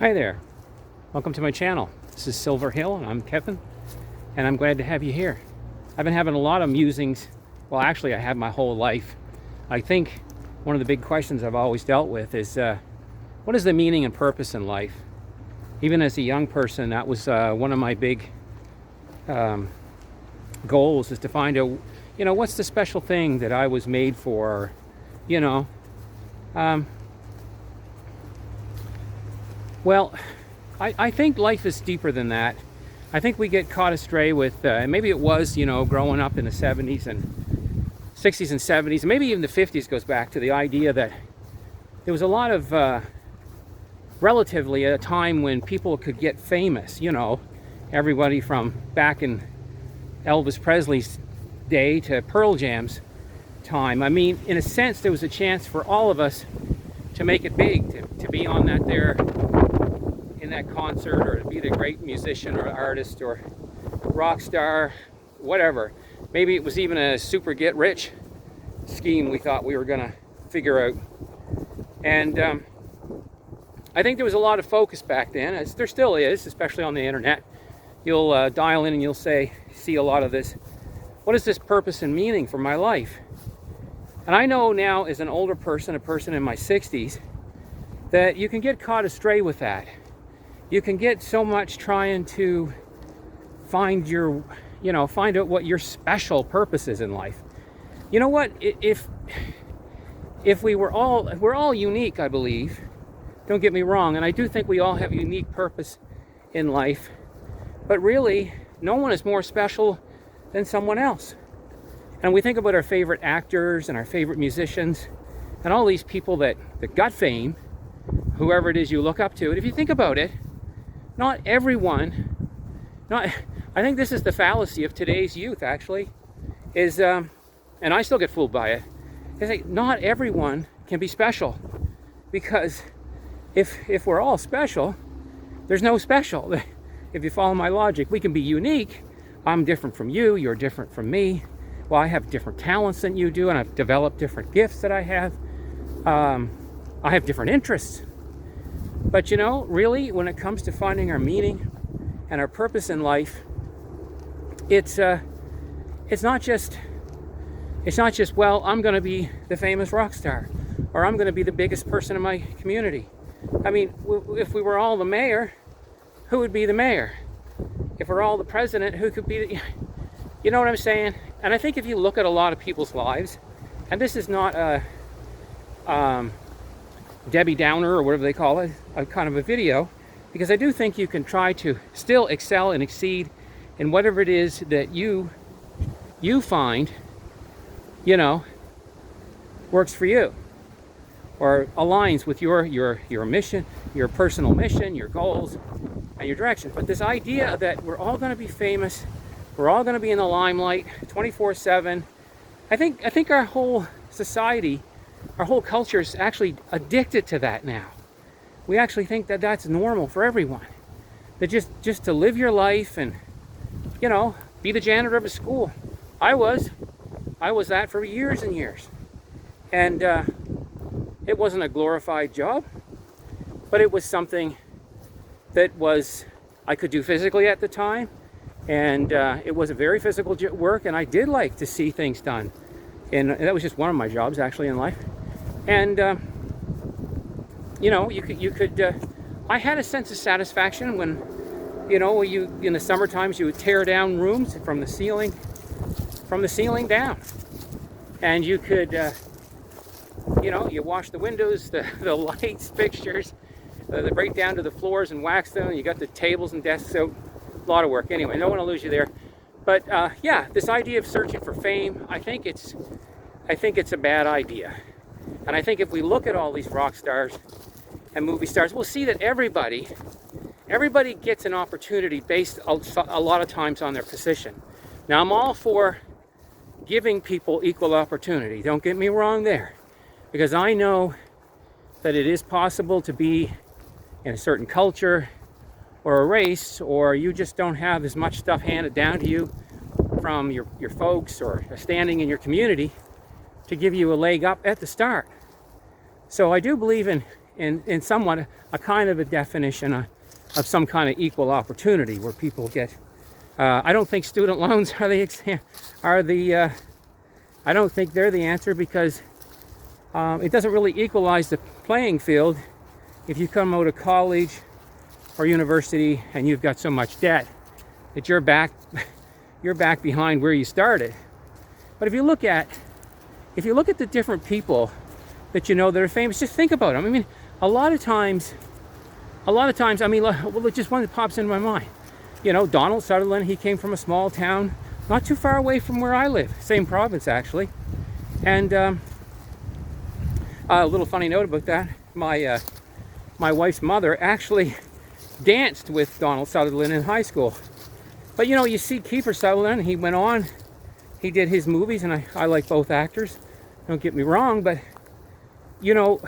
Hi there, welcome to my channel. This is Silver Hill and I'm Kevin, and I'm glad to have you here. I've been having a lot of musings. Well, actually I have my whole life. I think one of the big questions I've always dealt with is what is the meaning and purpose in life? Even as a young person, that was one of my big goals, is to find out, what's the special thing that I was made for, Well, I think life is deeper than that. I think we get caught astray with, maybe it was, growing up in the 70s and 60s and 70s, and maybe even the 50s goes back to the idea that there was a lot of, relatively a time when people could get famous, everybody from back in Elvis Presley's day to Pearl Jam's time. I mean, in a sense, there was a chance for all of us to make it big, to be on that there in that concert, or to be the great musician or artist or rock star, whatever. Maybe it was even a super get rich scheme we thought we were gonna figure out. And I think there was a lot of focus back then, as there still is, especially on the internet. You'll dial in and you'll see a lot of this. What is this purpose and meaning for my life? And I know now, as an older person, a person in my 60s, that you can get caught astray with that. You can get so much trying to find find out what your special purpose is in life. You know what? If we're all unique, I believe. Don't get me wrong, and I do think we all have a unique purpose in life. But really, no one is more special than someone else. And we think about our favorite actors and our favorite musicians and all these people that got fame, whoever it is you look up to. And if you think about it, I think this is the fallacy of today's youth, actually, is, and I still get fooled by it, is like not everyone can be special. Because if we're all special, there's no special. If you follow my logic, we can be unique. I'm different from you, you're different from me. Well, I have different talents than you do, and I've developed different gifts that I have. I have different interests. But really, when it comes to finding our meaning and our purpose in life, it's not just, well, I'm going to be the famous rock star, or I'm going to be the biggest person in my community. I mean, if we were all the mayor, who would be the mayor? If we're all the president, who could be the... You know what I'm saying? And I think if you look at a lot of people's lives, and this is not a Debbie Downer or whatever they call it, a kind of a video, because I do think you can try to still excel and exceed in whatever it is that you find, works for you, or aligns with your mission, your personal mission, your goals, and your direction. But this idea that we're all going to be famous, we're all going to be in the limelight 24/7, I think our whole society, our whole culture is actually addicted to that now. We actually think that that's normal for everyone. That just to live your life and, be the janitor of a school. I was that for years and years. And it wasn't a glorified job, but it was something that I could do physically at the time. And it was a very physical work, and I did like to see things done. And that was just one of my jobs, actually, in life. And, you could I had a sense of satisfaction when, in the summer times, you would tear down rooms from the ceiling down. And you could, you wash the windows, the lights, fixtures, they break down to the floors and wax them. And you got the tables and desks, so a lot of work. Anyway, I don't want to lose you there. But this idea of searching for fame, I think it's a bad idea. And I think if we look at all these rock stars and movie stars, we'll see that everybody gets an opportunity based a lot of times on their position. Now, I'm all for giving people equal opportunity. Don't get me wrong there. Because I know that it is possible to be in a certain culture or a race, or you just don't have as much stuff handed down to you from your folks or a standing in your community to give you a leg up at the start. So I do believe in in somewhat a kind of a definition of some kind of equal opportunity where people get. I don't think student loans I don't think they're the answer, because it doesn't really equalize the playing field if you come out of college or university and you've got so much debt that you're back behind where you started. But if you look at the different people that you know that are famous, just think about them. I mean, a lot of times, I mean, well, just one that pops into my mind. You know, Donald Sutherland, he came from a small town not too far away from where I live, same province actually. And a little funny note about that, my wife's mother actually danced with Donald Sutherland in high school. But you know, you see Kiefer Sutherland, he went on, he did his movies, and I like both actors, don't get me wrong, but you know,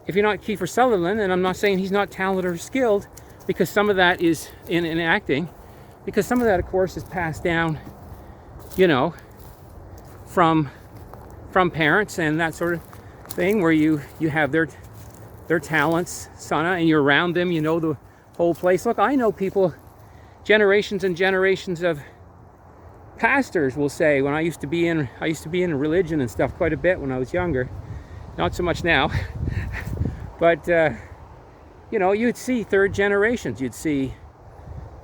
if you're not Kiefer Sutherland, and I'm not saying he's not talented or skilled, because some of that is in acting, because some of that, of course, is passed down, you know, from parents and that sort of thing, where you have their talents, Sana, and you're around them, you know the whole place. Look, I know people, generations and generations of pastors will say, when I used to be in religion and stuff quite a bit when I was younger, not so much now, but you know, you'd see third generations, you'd see,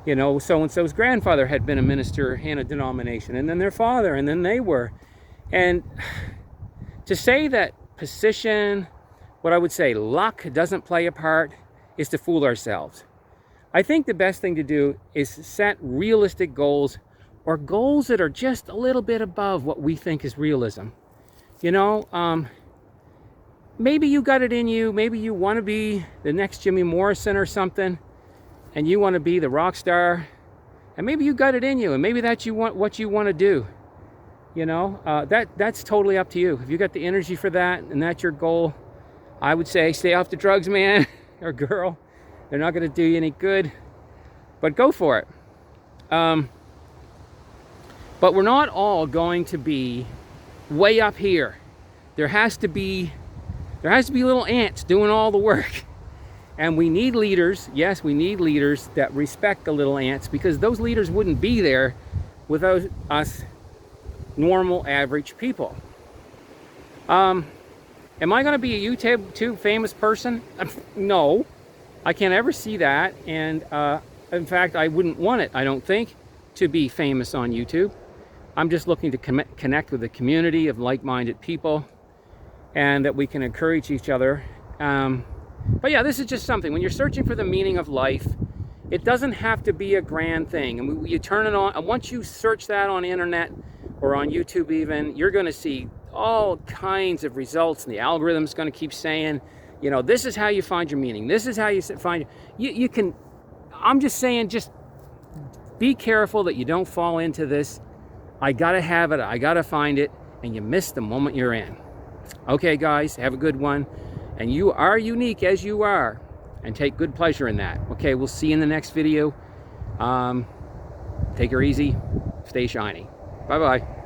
you know, so-and-so's grandfather had been a minister in a denomination, and then their father, and then they were. And to say that position, what I would say, luck doesn't play a part, is to fool ourselves. I think the best thing to do is set realistic goals, or goals that are just a little bit above what we think is realism. You know, maybe you got it in you, maybe you want to be the next Jimmy Morrison or something, and you want to be the rock star, and maybe you got it in you, and maybe that's what you want to do. You know, that's totally up to you. If you got the energy for that and that's your goal, I would say stay off the drugs, man or girl. They're not going to do you any good, but go for it. But we're not all going to be way up here. There has to be little ants doing all the work. And we need leaders. Yes, we need leaders that respect the little ants, because those leaders wouldn't be there without us normal, average people. Am I going to be a YouTube famous person? No, I can't ever see that. And in fact, I wouldn't want it, I don't think, to be famous on YouTube. I'm just looking to connect with a community of like-minded people, and that we can encourage each other. But yeah, this is just something. When you're searching for the meaning of life, it doesn't have to be a grand thing. And you turn it on, and once you search that on the internet or on YouTube even, you're going to see all kinds of results, and the algorithm's going to keep saying, you know, this is how you find your meaning. This is how you find you can. I'm just saying, just be careful that you don't fall into this. I gotta have it. I gotta find it, and you miss the moment you're in. Okay, guys, have a good one. And you are unique as you are, and take good pleasure in that. Okay, we'll see you in the next video. Take her easy. Stay shiny. Bye-bye.